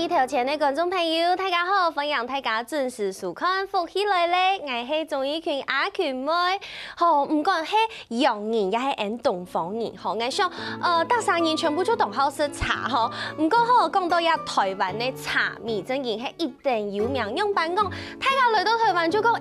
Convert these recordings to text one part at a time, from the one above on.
头前的观众朋友，大家好，欢迎大家准时收看《福起来咧》，我是钟意群阿群妹。好，唔管是洋人也是按东方人，好，我想大三人全部就同好食茶吼。唔过好讲到呀台湾的茶米，真然是一定有名。用班讲，大家来到台湾就讲，我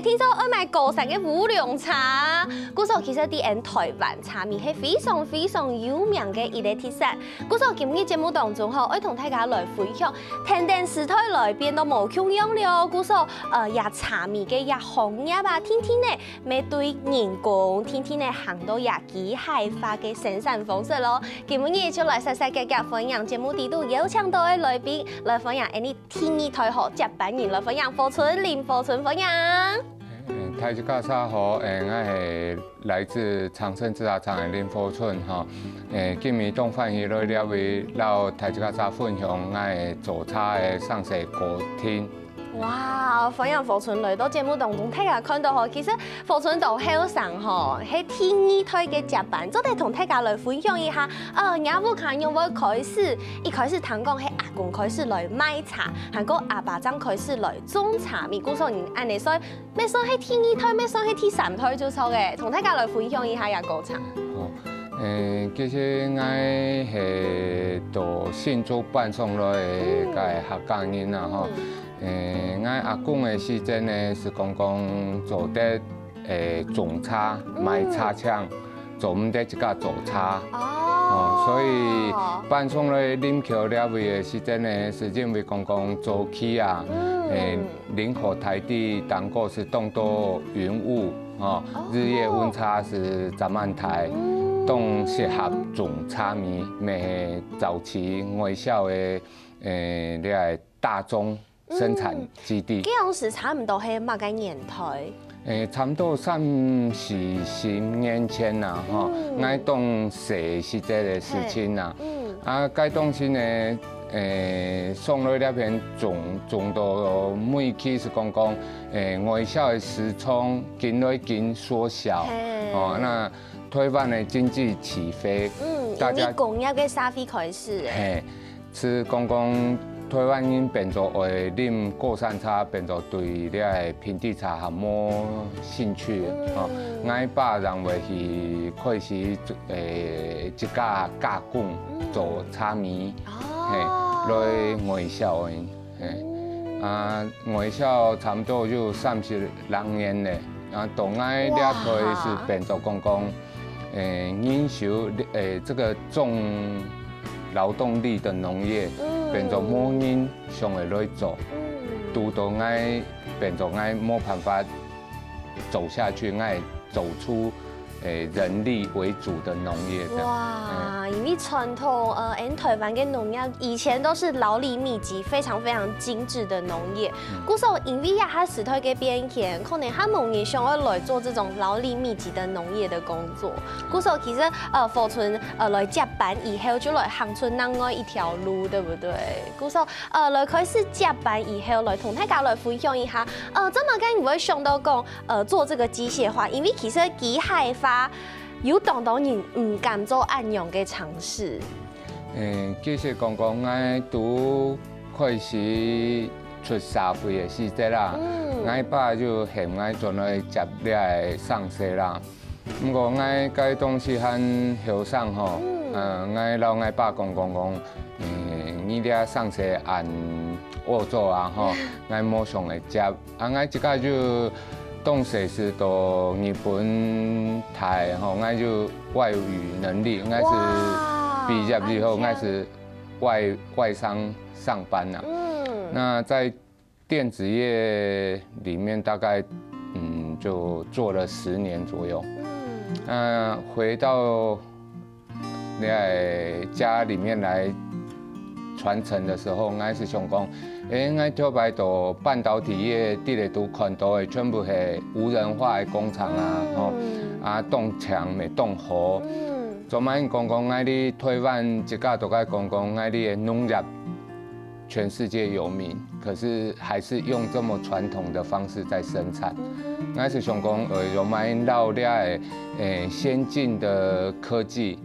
听说爱买高山的乌龙茶。故说其实伫按台湾茶米是非常非常有名的一个特产。故说今日节目当中吼，爱同大家来分享。天电时代来变都无穷样了，故说也茶米嘅也行业吧，天天呢面对人工，天天呢行到也机械化嘅生产方式咯。今日就来细细格格分享节目底度邀请到嘅来宾来分享，呢天意台河接班人来分享，福春林福春分享。大家好，我是来自长盛制茶厂的林福春哈。今日东欢喜来了为老大家分享我的做茶的上色过程。哇，分享福春来到节目当中，大家看到吼，其实福春到后生吼，喺天意台嘅接班，就得同大家来分享一下。阿母看用我开始，一开始听讲係阿公开始来卖茶，还个阿爸曾开始来种茶米，故说人按你说，咩说喺天意台，咩说喺天三台做錯嘅，同大家来分享一下也過程。其實我係到新竹辦送來嘅客家人啊吼。我阿公的時陣呢是講做得種茶賣茶槍，做唔得一個做茶。所以辦送來林橋了位的時陣呢，是因為講早期啊，林口台地當過是東多雲霧，日夜溫差是10萬台。當適合種茶米，咩早期外銷嘅你係大宗生產基地。嗰陣時差唔多係乜嘅年代？差唔多30-40年前啦，吼，我當時是這個事情啦。該當時呢，送來那邊種到每期是講外銷嘅時倉漸來漸縮小，那。台灣的經濟起飛，大家工業嘅消費開始。是講台灣人變做會啉過山茶，變做對呢個平地茶係冇興趣。我爸認為是開始一家加工做茶米，來外銷外銷差唔多有32年咧。到我呢台是變做研修这个重劳动力的农业，变做冇人上会来做，拄到我变做我冇办法走下去，我走出人力为主的农业的。哇，因为传统台湾嘅农业以前都是劳力密集、非常非常精致的农业。故说因为它时代嘅变迁，可能他冇人想要来做这种劳力密集的农业的工作。故说其实福春来接班以后，就来行出另外一条路，对不对？故说来开始接班以后，来同大家来分享一下，怎么解唔会想到讲做这个机械化？因为其实机械化。有當到人唔敢做按樣嘅嘗試。其實我拄開始出社會嘅時節啦，我爸就嫌我轉來接呢個上色啦。不過我嗰當時很後生吼，我老我爸講，你呢上色按我做啊吼，我冇上嚟接，我即個就。當時是到日本台，我就外語能力，我是畢業以後，我是外商上班啦。那在電子業裡面大概就做了10年左右。回到家裡面來传承的时候，我是想讲，我跳摆到半导体业地里都看到的全部是无人化的工厂啊，吼，啊动墙没动火。昨晚讲讲，我哋台湾一家都在讲讲，我哋的农业全世界有名，可是还是用这么传统的方式在生产。我是想讲，我们老了的先进的科技，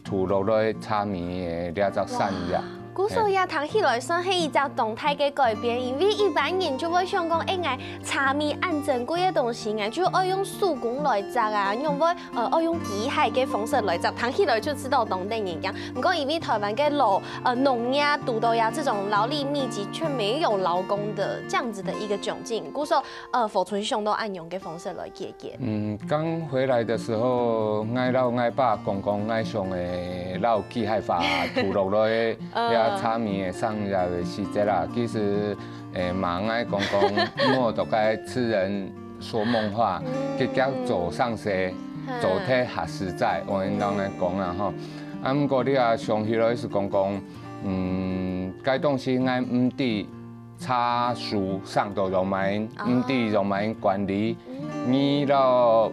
吐露来炒面的了做产业。古时也听起来算是一个动态的改变，因为一般人就会想讲，哎，茶米按珍贵的东西，就要用手工来摘啊，用要用机械的方式来摘，听起来就知道当地人讲。不过因为台湾的农业、土豆呀这种劳力密集却没有劳工的这样子的一个窘境，古时福村乡都按用的方式来解决。刚回来的时候，我老我爸讲讲，我上的老机械化吐露来炒面的产业的时节啦，其实嘛爱讲讲，莫都该痴人说梦话，结果走上西，走体学实在，我们人来讲啦吼。啊，不过你啊上起来是讲讲，该东西爱唔伫茶树上头就买，唔伫就买管理，你到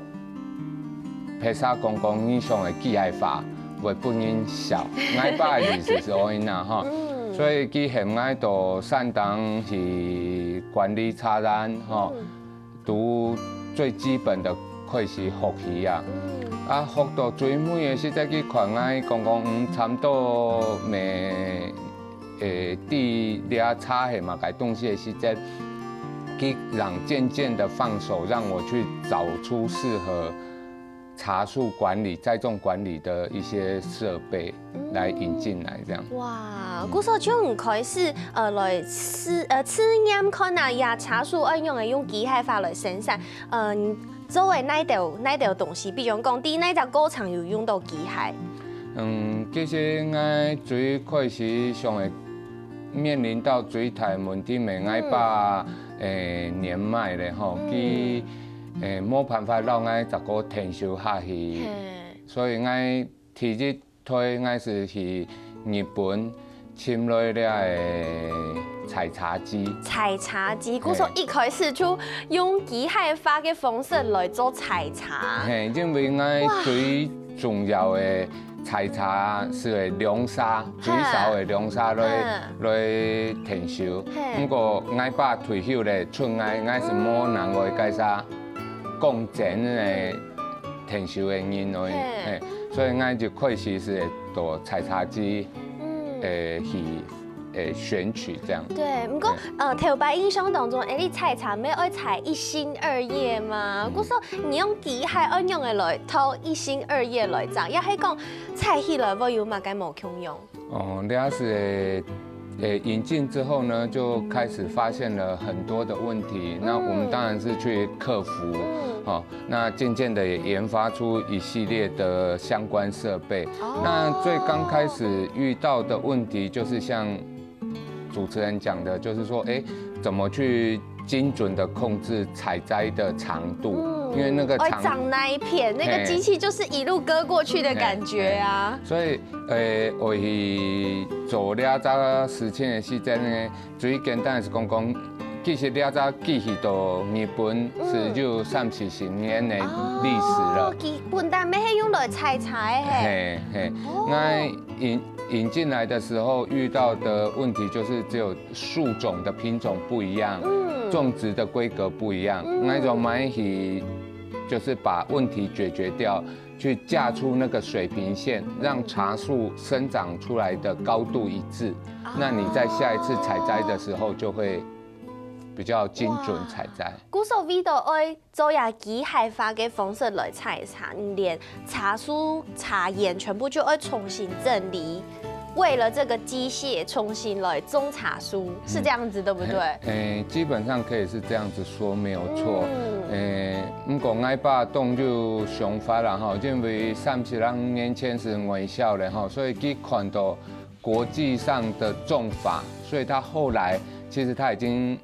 披萨讲讲，你上的机械化。为本人小，我爸的意思是安那哈，所以佢现爱到山东是管理茶园哈，读最基本的可是学习啊，学到最美的实在去看爱讲讲，差不多咩地抓茶系嘛，该东西的时间，去让渐渐的放手，让我去找出适合。茶树管理、栽种管理的一些设备来引进来，这样。哇，古时候就唔开始来试验看啊，呀茶树按用的用机械化来生产，作为那条东西，比如讲，第那只工厂有用到机械。其实我最开始上会面临到最大问题，咪爱把年迈咧吼，佢。冇辦法讓我一個停留下去，所以我提日推我是去日本簽來了採茶機。採茶機，古時候一開始就用機械化嘅方式來做採茶。因為我最重要嘅採茶是涼沙，最少嘅涼沙來停留。不過我爸退休咧，出我是冇人會介紹。共錢的停留的人來，所以我就開始是做採茶機，去選取這樣。對，不過頭擺印象當中，你採茶咩愛採一心二葉嘛？古時候你用機械按用的來偷一心二葉來摘，也係講採起來會有乜嘅冇共用。哦，你要是引進之後呢，就開始發現了很多的問題。那我們當然是去克服。好，那漸漸的也研發出一系列的相關設備。那最剛開始遇到的問題，就是像主持人講的，就是說，怎麼去精準的控制採摘的長度？因為那個長那一片，那個機器就是一路割過去的感覺啊。所以，我去做了這事情的時間呢，最簡單是講。其實了早機器到日本是有30-40年的歷史了。日本但沒係用來採茶的。我引進來的時候遇到的問題就是只有樹種的品種不一樣，種植的規格不一樣。那種買去就是把問題解決掉，去架出那個水平線，讓茶樹生長出來的高度一致。那你在下一次採摘的時候就會。比較精準採摘。古時候為到愛做呀機械化嘅方式來採茶，連茶樹、茶葉全部就愛重新整理，為了這個機械重新來種茶樹，是這樣子對不對？基本上可以是這樣子說，沒有錯。不過我爸當就想法啦，哈，因為30年前是外校的哈，所以佢看到國際上的種法，所以他後來其實他已經。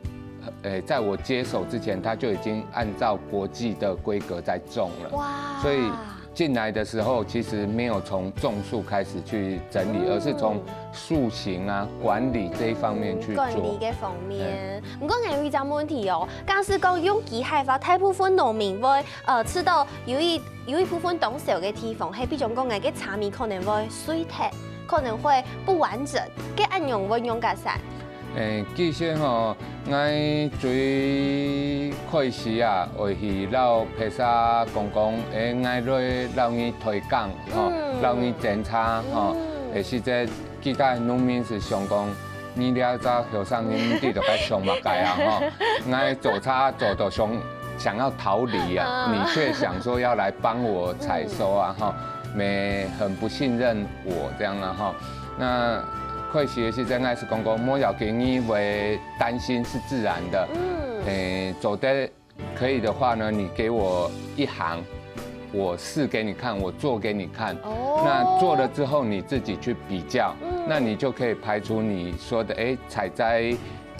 在我接手之前，他就已經按照國際的規格在種了。哇！所以进来的时候，其实没有从种树开始去整理，而是从树形啊、管理这一方面去做。管理嘅方面，不过我有一个问题哦，假使讲用机械化，大部分农民会吃到有一部分懂少嘅地方，係比如講嘅茶米可能會衰脫，可能會不完整，嘅按用會用加啥？其實吼，我最開始啊，會去老披薩公公，我來老伊推廣吼，老伊檢查吼，是這其他農民是想講，你了早後生你哋就該上目界啊吼，我做差做到想要逃離啊，你卻想說要來幫我採收啊哈，沒很不信任我這樣啊哈，那。會學是真愛是公公，莫要給你為擔心是自然的。走的可以的話呢，你給我一行，我試給你看，我做給你看。那做了之後你自己去比較，那你就可以排除你說的採摘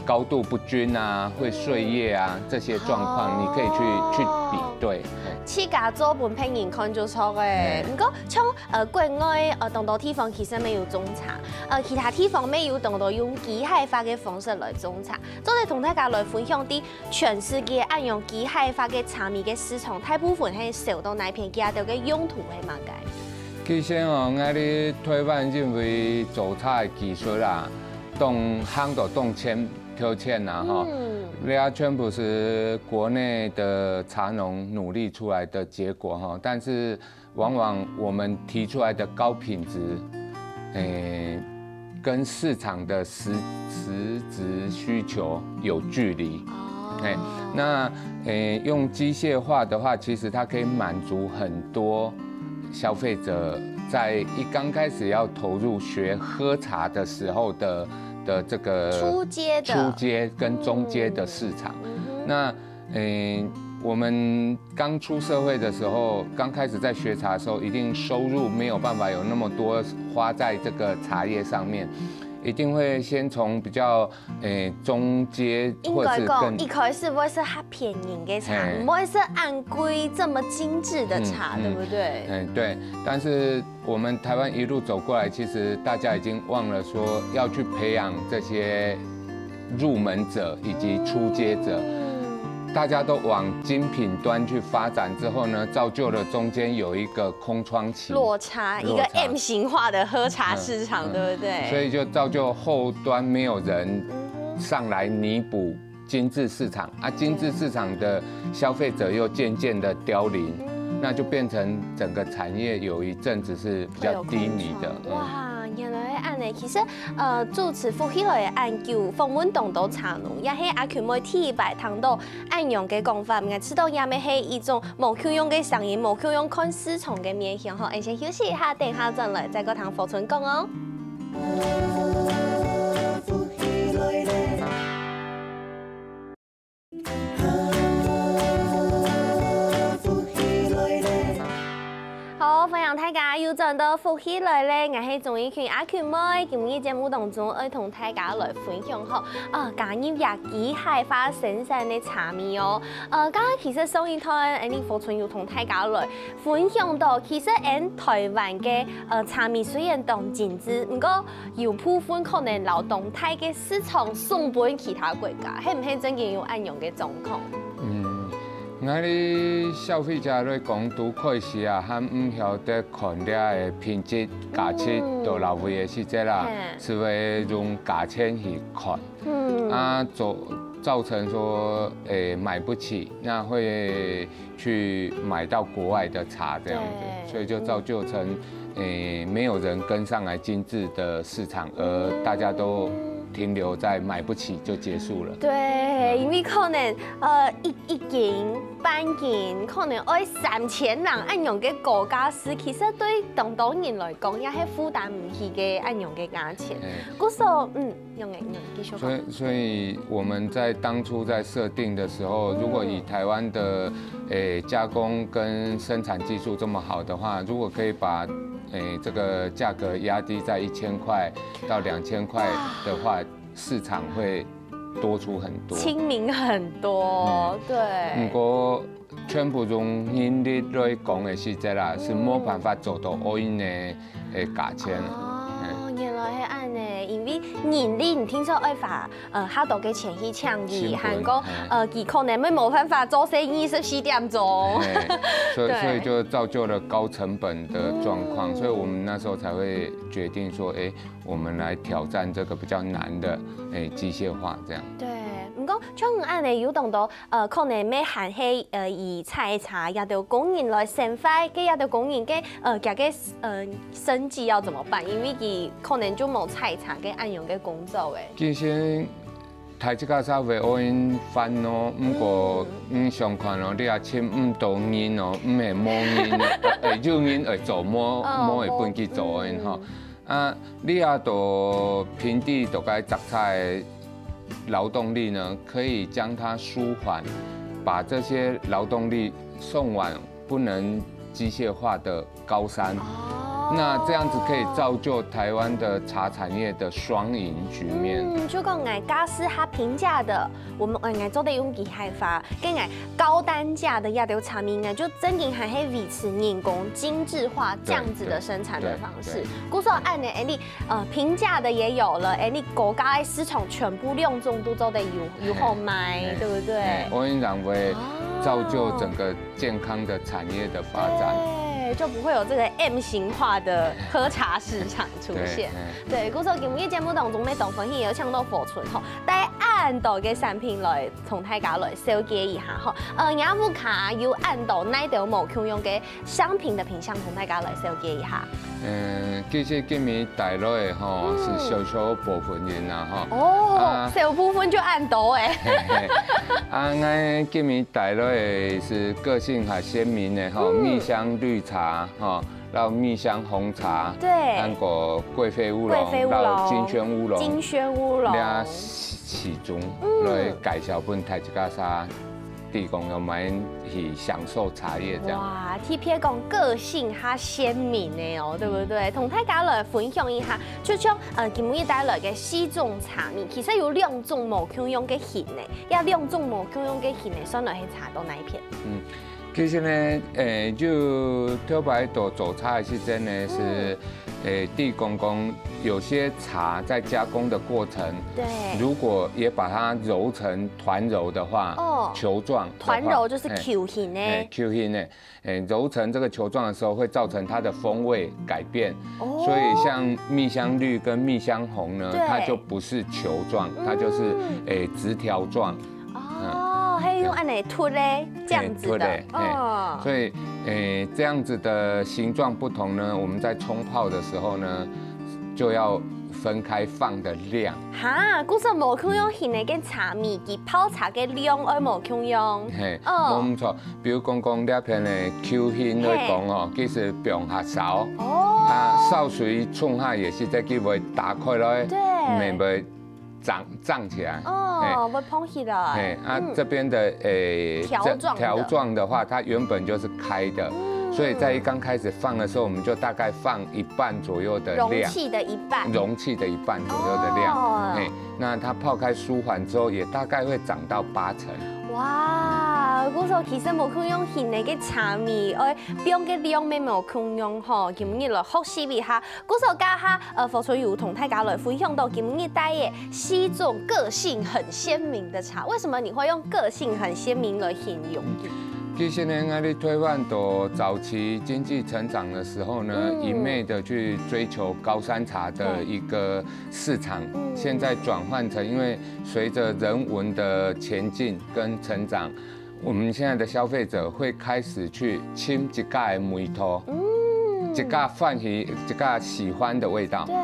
高度不均啊，會碎葉啊這些狀況，你可以去比對。自家做本拼人看就錯嘅，不過像國外當到地方其實沒有種茶，其他地方沒有當到用機械化嘅方式來種茶。再嚟同大家來分享啲全世界按用機械化嘅茶米嘅市場，大部分係受到哪片家到嘅用途係乜嘅？其實哦，我哋台灣認為做茶嘅技術啦，動行到動遷挑戰啦，哈。那全部是國內的茶農努力出來的結果哈，但是往往我們提出來的高品質，跟市場的實質需求有距離。那用機械化的話，其實它可以滿足很多消費者在一剛開始要投入學喝茶的時候的這個初階跟中階的市場，那我們剛出社會的時候，剛開始在學茶的時候，一定收入沒有辦法有那麼多花在這個茶葉上面，一定會先從比較中階或者是更一開始會是很便宜嘅茶，唔會是按規這麼精緻的茶，對不對？對。但是我們台灣一路走過來，其實大家已經忘了說要去培養這些入門者以及初階者。大家都往精品端去發展之後呢，造就了中間有一個空窗期，落差，一個 M 型化的喝茶市場，對不對？所以就造就後端沒有人上來彌補精緻市場啊，精緻市場的消費者又漸漸的凋零，那就變成整個產業有一陣子是比較低迷的。哇，原來按呢，其實主持復起來的研究，訪問當到茶農，也係阿權妹第一擺聽到按用嘅講法，唔係知道也咪係一種無口用嘅聲音，無口用看市場嘅面向。好，先休息一下，等下再來再個同福春講哦。好，歡迎大家又轉到復起來咧，我係鍾意群阿權妹，今日節目當中會同大家來分享下加入機械化生產的茶米哦。剛剛其實上一台呢福春又同大家來分享到，其實台灣嘅茶米雖然當精緻，不過有部分可能流動態嘅市場送俾其他國家，係唔係真嘅有按用嘅狀況？我哋消費者咧講拄開始啊，還唔曉得看了的品質價錢到落位的時節啦，是會用價錢去看，造成說買不起，那會去買到國外的茶這樣子，所以就造就成沒有人跟上來精緻的市場，而大家都停留在買不起就結束了。對，因為可能一件半件可能要3000人按用嘅國家是，其實對當地人來講也係負擔唔起嘅按用嘅價錢。嗰時候用繼續講。所以我們在當初在設定的時候，如果以台灣的加工跟生產技術這麼好的話，如果可以把這個價格壓低在1000塊到2000塊的話，市場會多出很多，親民很多，對。不過全部用人力来讲的时阵啦，是没办法做到all in的价钱。哦，原来是安尼，因为人力你听说爱法好多嘅钱去抢伊，韩国伊可能没办法做生意24点钟。所以就造就了高成本的状况，所以我们那时候才会决定说，我们来挑战这个比较难的机械化这样。对。唔讲，像安尼有当到可能要含起以菜茶，也要工人来生发，跟也要工人嘅家嘅生计要怎么办？因为伊可能就冇菜茶跟按用嘅工作诶。其实台这个稍微我因烦咯，不过上看咯，你也请多人哦，会摸人，有人会做摸会本去做因吼。啊，你也到平地都该杂菜。劳动力呢，可以将它舒缓，把这些劳动力送往不能机械化的高山。那这样子可以造就台湾的茶产业的双赢局面。就讲爱家私它平价的，我们爱做的用机械化，跟爱高单价的亚流茶米呢，就真正还会维持人工精致化这样子的生产的方式。故说按呢，你平价的也有了，你国家的市场全部量重都做得有好卖，对不对？我认为造就整个健康的产业的发展。就不会有这个 M 型化的喝茶市场出现。对，故说今日节目当中要同分享有抢到库存吼，带按度嘅产品来同大家来了解一下吼。雅虎卡有按度哪条无共用嘅商品的品项同大家来了解一下。其实今年带来的吼是小部分人啦吼。哦，小部分就按度诶。我今年带来的是个性还鲜明的吼，蜜香绿茶吼，然后蜜香红茶，对，韩国贵妃乌龙，然后金萱乌龙，金萱乌龙，俩其中来介绍本台一家啥。地公有买去享受茶叶这样。哇，TP 讲个性它鲜明的哦，对不对？同大家来分享一下，就像今日带来的四种茶米，其实有2种无共用嘅型呢，也2种无共用嘅型呢，选来去茶到哪一片？其实呢，就特别多做茶的时间呢是，地公公有些茶在加工的过程，对，如果也把它揉成团揉的话，球状，团揉就是 Q 型呢，Q 型呢，揉成这个球状的时候会造成它的风味改变，所以像蜜香绿跟蜜香红呢，它就不是球状，它就是直条状。还有用按来凸嘞，这样子的，所以这样子的形状不同呢，我们在冲泡的时候呢，就要分开放的量。哈，故说无共用型的跟茶米，佮泡茶嘅量而无共用。冇错。比如讲这片的 Q 型来讲哦，其实不用下勺，烧水冲下也是在佢会打开来，咪会胀起来。会蓬起来。这边的条状的话，它原本就是开的，所以在刚开始放的时候，我们就大概放1半左右的量，容器的1半，容器的1半左右的量。那它泡开舒缓之后，也大概会涨到8成。哇，我说其实无共用型的个茶米，用嘅量咪无共用吼，今日来学习一下。我说家下付春有同大家来分享到今日带嘅4种个性很鲜明的茶，为什么你会用个性很鲜明来形容？其实呢，我哋台湾到早期经济成长的时候呢，一昧的去追求高山茶的一个市场，现在转换成，因为随着人文的前进跟成长，我们现在的消费者会开始去亲一家的梅头，一家欢喜，一家喜欢的味道。对。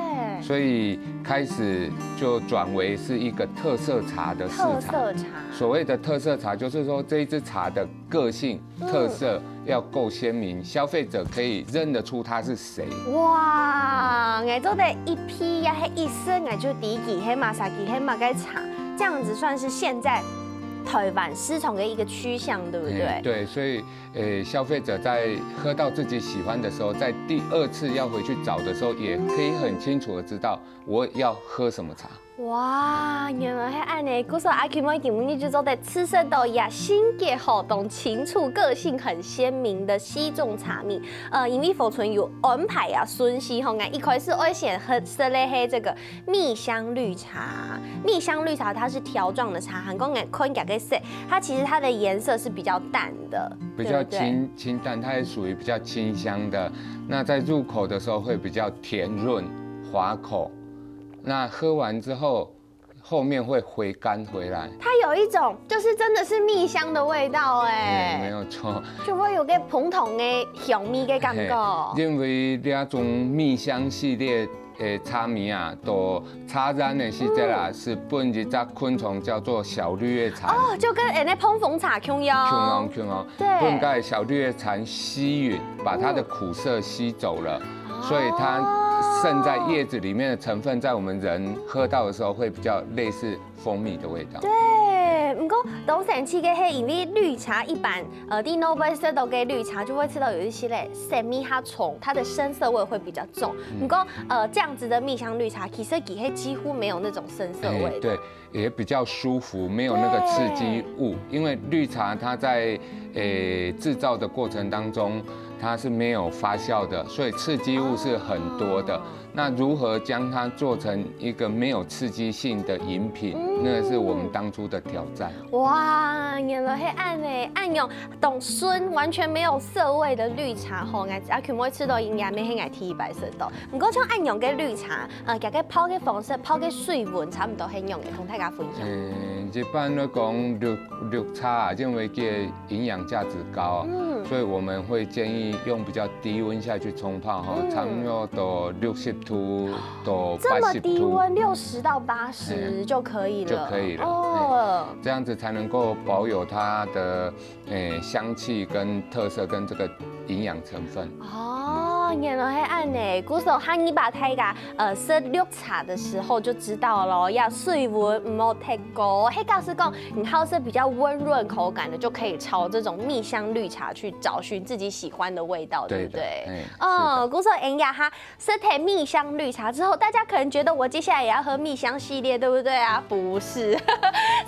所以开始就转为是一个特色茶的市场。特色茶。所谓的特色茶，就是说这一支茶的个性特色要够鲜明，消费者可以认得出它是谁。哇，我做的一批呀，一生我就第一支黑马萨基黑马该茶，这样子算是现在台湾市场的一个趋向，对不对？对，所以消费者在喝到自己喜欢的时候，在第2次要回去找的时候，也可以很清楚的知道我要喝什么茶。哇，原来是安尼。古时候阿 Q 妹节目就做的吃色豆呀，性格好动、清楚、个性很鲜明的西种茶米。因为福村有安排啊，顺序吼，一开始我先喝色嘞黑这个蜜香绿茶。蜜香绿茶它是条状的茶，韩国人看起来色，它其实它的颜色是比较淡的，比较清淡，它也属于比较清香的。那在入口的时候会比较甜润、滑口。那喝完之后，后面会回甘回来。它有一种就是真的是蜜香的味道哎，没有错，就会有个普通的香蜜的感觉。因为这种蜜香系列的茶米啊，都茶染的时节啦，是本一只昆虫叫做小绿叶蝉。哦，就跟那碰风茶一样。对。本该小绿叶蝉吸吮，把它的苦涩吸走了，所以它。渗在叶子里面的成分，在我们人喝到的时候，会比较类似蜂蜜的味道。对，不过都神奇的是，因为绿茶一般，第 Nobel 色都给绿茶就会吃到有一些嘞神秘它虫，它的深色味会比较重。不过这样子的蜜香绿茶，其实几乎没有那种深色味。对，也比较舒服，没有那个刺激物。因为绿茶它在制造的过程当中。它是没有发酵的，所以刺激物是很多的。那如何将它做成一个没有刺激性的饮品，那是我们当初的挑战。哇，原来是按呢，按用懂酸完全没有涩味的绿茶吼，阿全每吃到应该没很爱提白色豆。不过像按用嘅绿茶，加个泡嘅方式，泡嘅水温差不多很用嘅，同大家分享。一般来讲，绿茶啊，因为嘅营养价值高，所以我们会建议用比较低温下去冲泡哈，差不多到60度到80度。这么低温，60到80就可以了。就可以了。哦，这样子才能够保有它的香气跟特色跟这个营养成分。哦，原来是按呢。古时候汉尼把太个喝绿茶的时候就知道了，要水温唔好太高。黑告诉讲，你好是比较温润口感的，就可以朝这种蜜香绿茶去找寻自己喜欢的味道，对不对？古时候恩雅哈喝台蜜香绿茶之后，大家可能觉得我接下来也要喝蜜香系列，对不对啊？不是，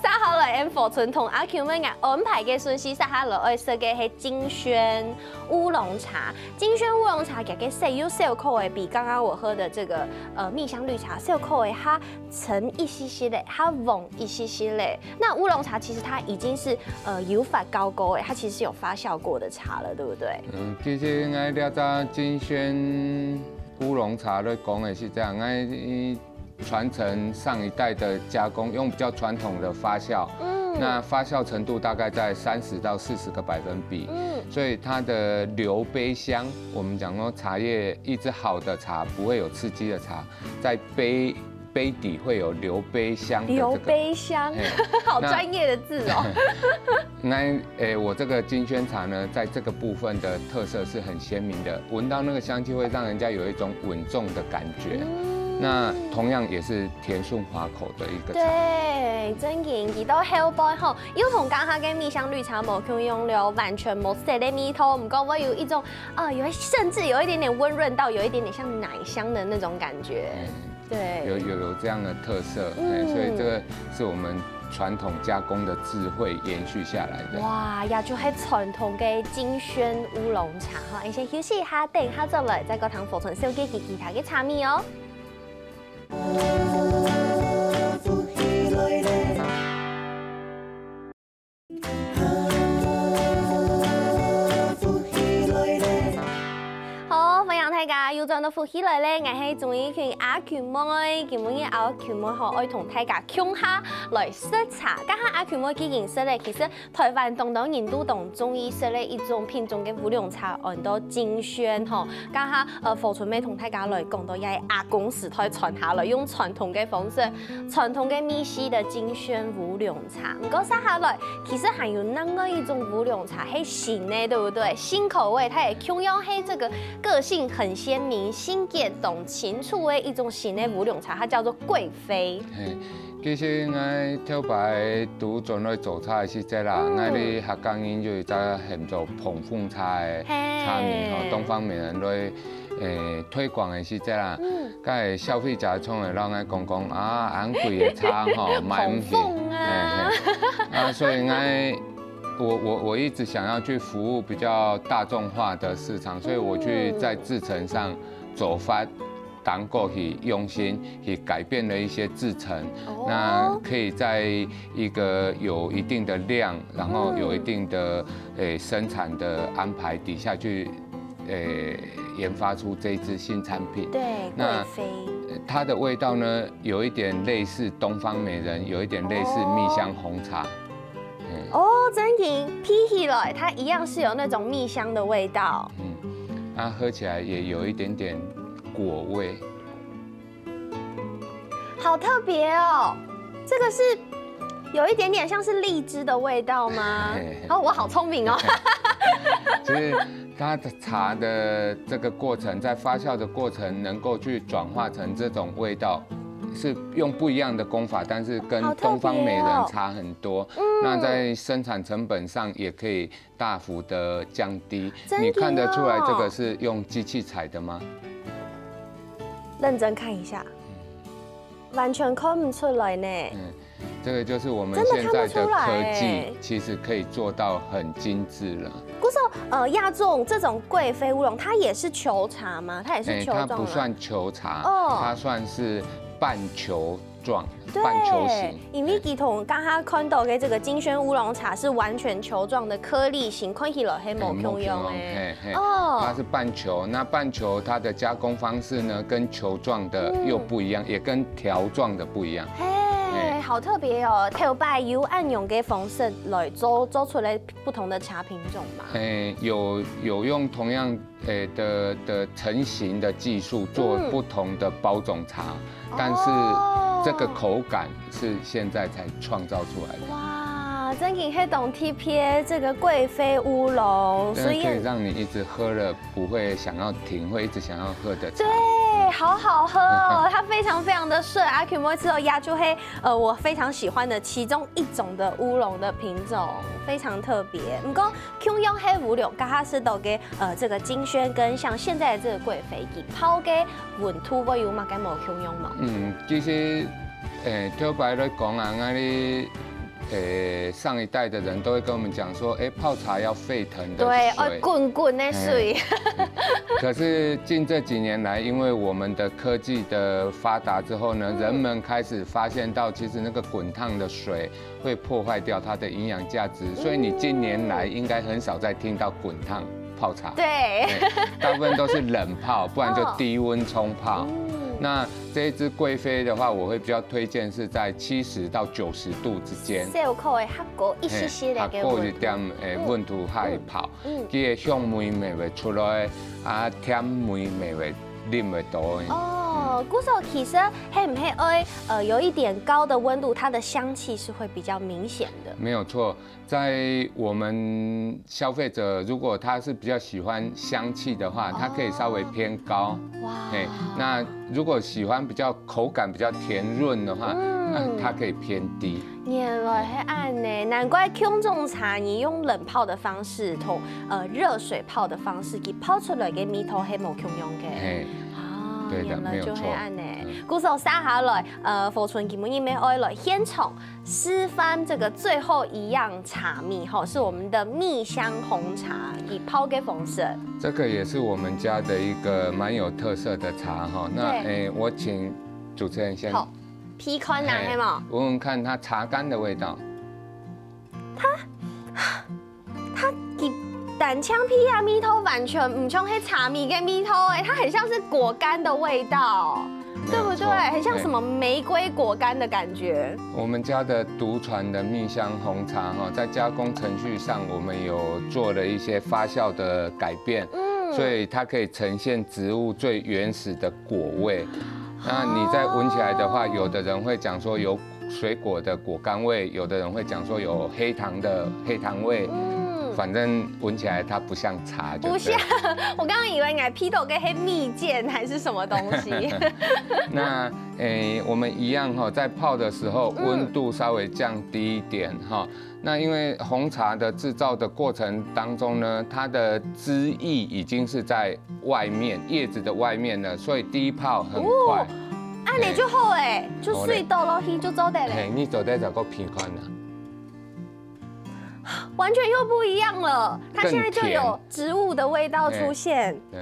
撒好了 M 福村同阿 Q 们安排嘅顺序，撒好了爱色嘅系金萱乌龙茶。金萱乌龙茶给细有小口味，比刚刚我喝的这个蜜香绿茶小口味它沉一些些嘞，它稳一些些嘞。那乌龙茶其实它已经是油法高勾诶，它其实是有发酵过的茶了，对不对？其实我了解金萱乌龙茶咧讲的是这样，传承上一代的加工，用比较传统的发酵。那发酵程度大概在30到40个百分比，所以它的留杯香，我们讲说茶叶一支好的茶不会有刺激的茶，在杯底会有留杯香的这个。留杯香，好专业的字哦。我这个金萱茶呢，在这个部分的特色是很鲜明的，闻到那个香气会让人家有一种稳重的感觉。那同样也是甜顺滑口的一个茶。对，真研究到 Hellboy 吼，又同刚刚嘅蜜香绿茶无用了，完全冇色的蜜头，唔过我有一种甚至有一点点温润到有一点点像奶香的那种感觉。对，有这样的特色，所以这个是我们传统加工的智慧延续下来的。哇，也就係傳統嘅金萱烏龍茶哈，而且休息一下，等下再來再個堂福村小記其他嘅茶米哦。大家要將到福起來咧，我係仲一群阿權妹，今日阿權妹可愛同大家共下來喝茶。家下阿權妹嘅認識咧，其實台灣東島人都同中意食咧一種品種嘅烏龍茶，按到金萱吼。家下福村妹同大家來講到也係阿公時代傳下來，用傳統嘅方式，傳統嘅米系的金萱烏龍茶。唔過接下來其實還有另外一種烏龍茶係新嘅，對不對？新口味，它也同樣係這個個性很鮮明、新鮮懂清楚的一種新的烏龍茶，它叫做貴妃。其实我头摆拄准备做茶的时节啦，我哋客家人就在现做捧凤茶的茶米吼，东方美人来推广的时节啦，甲消费者创会让我讲讲啊，昂贵的茶吼买唔起，所以我一直想要去服务比较大众化的市场，所以我去在制程上走发。当过去用心去改变了一些制程，那可以在一个有一定的量，然后有一定的生产的安排底下去研发出这一支新产品。对，那它的味道呢，有一点类似东方美人，有一点类似蜜香红茶。哦，真的，比起来它一样是有那种蜜香的味道。那喝起来也有一点点。果味，好特别哦！这个是有一点点像是荔枝的味道吗？哦，我好聪明哦！其实它的茶的这个过程，在发酵的过程，能够去转化成这种味道，是用不一样的功法，但是跟东方美人差很多。那在生产成本上也可以大幅的降低。你看得出来这个是用机器采的吗？认真看一下，完全看不出来呢。这个就是我们现在的科技，其实可以做到很精致了。不是亚种这种贵妃乌龙，它也是球茶吗？它也是球状吗？它不算球茶，它算是半球状。半球形，因为系统刚刚看到的这个金萱乌龙茶是完全球状的颗粒型，看起来很冇共用哎。它是半球，那半球它的加工方式呢，跟球状的又不一样，也跟条状的不一样。好特别哦！头摆有按用嘅方式来做出来不同的茶品种嘛？有用同样的成型的技术做不同的包种茶，但是这个口感是现在才创造出来的。哇，真嘅黑懂 TPA 这个贵妃乌龙，所以可以让你一直喝了不会想要停，会一直想要喝的茶。对，好好喝哦，它非常非常的顺。阿 Q 摸之后压出黑，我非常喜欢的其中一种的乌龙的品种，非常特别。不过 Q 用黑乌龙，刚开始都给这个金萱跟像现在的这个贵妃，给抛给稳土会有嘛？该冇 Q 用嘛？其实挑白来讲啊，上一代的人都会跟我们讲说，泡茶要沸腾的水，对，滚滚的水。可是近这几年来，因为我们的科技的发达之后呢，人们开始发现到，其实那个滚烫的水会破坏掉它的营养价值，所以你近年来应该很少再听到滚烫泡茶，对，大部分都是冷泡，不然就低温冲泡。那这一支贵妃的话，我会比较推荐是在70到90度之间。小口的合锅一些些的给我。一点温度下泡，佢的香味味会出来，甜味味会啉会多。古手其实黑唔黑有一点高的温度，它的香气是会比较明显的。没有错，在我们消费者如果他是比较喜欢香气的话，它可以稍微偏高。哇，那如果喜欢比较口感比较甜润的话，那它可以偏低。原来是按呢，难怪 Q 种茶你用冷泡的方式同热水泡的方式给泡出来嘅米头黑冇 Q 用嘅。对的，没有错。鼓手撒下来，福春基本伊咩爱来先从示范这个最后一样茶蜜哈，是我们的蜜香红茶，以泡给风神。这个也是我们家的一个蛮有特色的茶哈。那我请主持人先。好，批看哪黑嘛？闻闻看它茶干的味道。它给。单枪皮亚蜜头完全唔像黑茶蜜跟蜜头它很像是果干的味道，对不对？很像什么玫瑰果干的感觉。我们家的独传的蜜香红茶哈，在加工程序上我们有做了一些发酵的改变，所以它可以呈现植物最原始的果味。那你在闻起来的话，有的人会讲说有水果的果干味，有的人会讲说有黑糖的黑糖味。反正闻起来它不像茶，不像。我刚刚以为你批斗跟黑蜜饯还是什么东西。那我们一样哈，在泡的时候温度稍微降低一点哈。那因为红茶的制造的过程当中呢，它的汁液已经是在外面叶子的外面了，所以第一泡很快。啊，你就好哎，就水倒落去就做得了。你做得就够偏宽了。完全又不一样了，它现在就有植物的味道出现，对，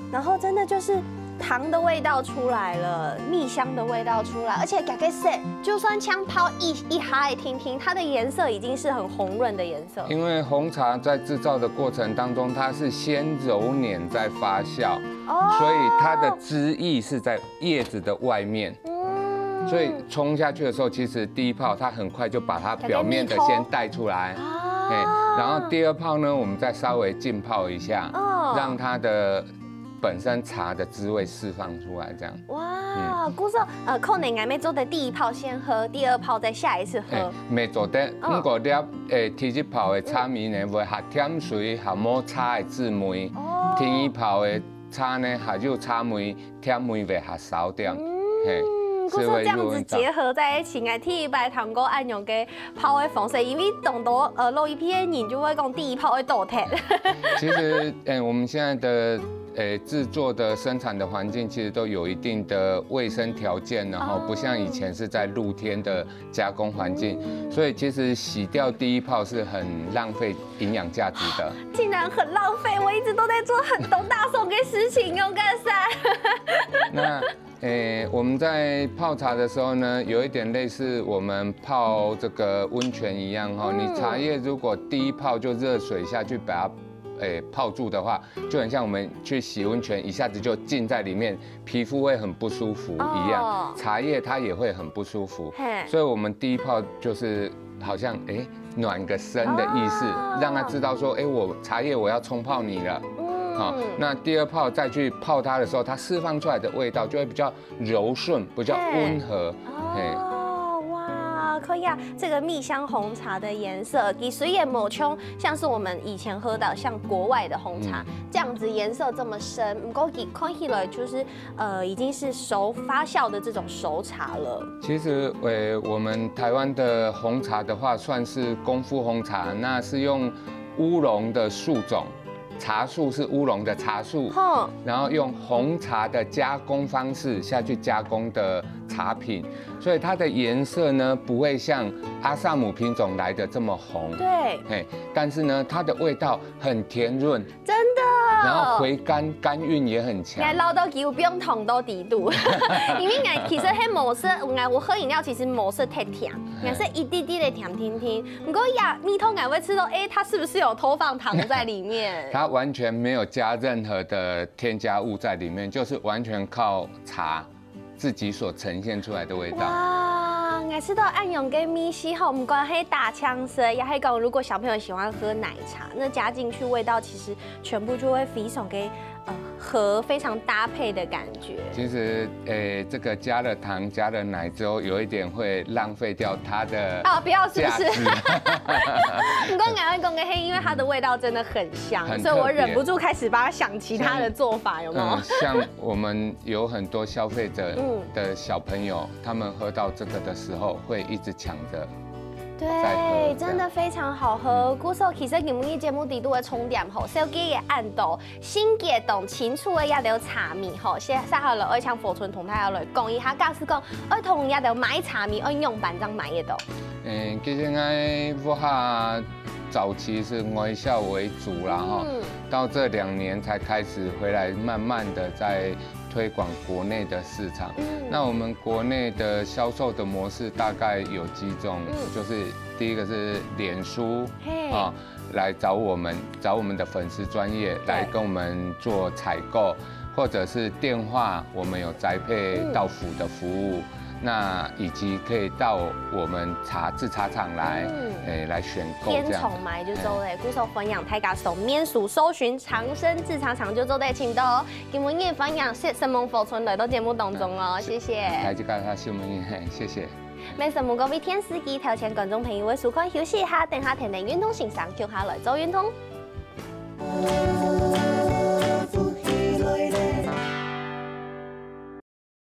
然后真的就是糖的味道出来了，蜜香的味道出来，而且感觉是，就算枪泡一哈听听，它的颜色已经是很红润的颜色。因为红茶在制造的过程当中，它是先揉捻再发酵，所以它的汁液是在叶子的外面。所以冲下去的时候，其实第一泡它很快就把它表面的先带出来，然后第二泡呢，我们再稍微浸泡一下，让它的本身茶的滋味释放出来，这样。哇，故说可能还没做的第一泡先喝，第二泡再下一次喝。没做的，不过了第一泡的茶味呢，会下甜水，下抹茶的滋味；第二泡的茶呢，下有茶味，甜味会下少点。故说这样子结合在一起，哎，第一白糖果按用给泡的方式，因为懂得录一篇人就会讲第一泡会倒贴。其实我们现在的制作的生产的环境其实都有一定的卫生条件，然后不像以前是在露天的加工环境，所以其实洗掉第一泡是很浪费营养价值的。竟然很浪费，我一直都在做很懂大手给事情用干啥？那我们在泡茶的时候呢，有一点类似我们泡这个温泉一样哈。你茶叶如果第一泡就热水下去把它泡住的话，就很像我们去洗温泉，一下子就浸在里面，皮肤会很不舒服一样。茶叶它也会很不舒服，所以我们第一泡就是好像暖个身的意思，让他知道说，我茶叶我要冲泡你了。好，那第二泡再去泡它的时候，它释放出来的味道就会比较柔顺，比较温和。哇，可以啊！这个蜜香红茶的颜色，比水也抹冲，像是我们以前喝到像国外的红茶这样子颜色这么深，不过看起来就是已经是熟发酵的这种熟茶了。其实我们台湾的红茶的话，算是功夫红茶，那是用乌龙的树种。茶树是乌龙的茶树，然后用红茶的加工方式下去加工的茶品，所以它的颜色呢不会像阿萨姆品种来的这么红，对，但是呢它的味道很甜润，真的，然后回甘韵也很强。我老到几乎不用糖都底度，因为其实黑某色，我喝饮料其实某色太甜，也是一滴滴的甜甜甜。不过呀，蜜通会吃到，它是不是有偷放糖在里面？它完全没有加任何的添加物在里面，就是完全靠茶自己所呈现出来的味道。哇，我知道按用跟米西后，不管黑打枪声，也还讲如果小朋友喜欢喝奶茶，那加进去味道其实全部就会非常给和非常搭配的感觉。其实这个加了糖加了奶之后，有一点会浪费掉它的不要是不是？不过我会讲的黑，因为它的味道真的很香，所以我忍不住开始把它想其他的做法，有没有？像我们有很多消费者的小朋友，他们喝到这个的时候会一直抢着。对，真的非常好喝。故说其实今日节目底度的充点吼，手机的按度，新界动清楚的也有茶米吼，先晒好了，爱像佛村同太要来讲一下，假使讲爱同也有买茶米，爱用板张买的都。其实我哈早期是外销为主啦哈，到这2年才开始回来，慢慢的在推广国内的市场。那我们国内的销售的模式大概有几种，就是第一个是脸书来找我们的粉丝专业来跟我们做采购，或者是电话，我们有宅配到府的服务。那以及可以到我们制茶厂来，来选购这样。天宠买就做嘞，鼓手分享大家手面数搜寻长生制茶厂就做在请到，今日分享神农佛村来到节目当中哦，谢谢。来这个新闻，谢谢。每日每个为天司机头前观众朋友的收看休息一下，等下听听运动欣赏，叫下来做运动。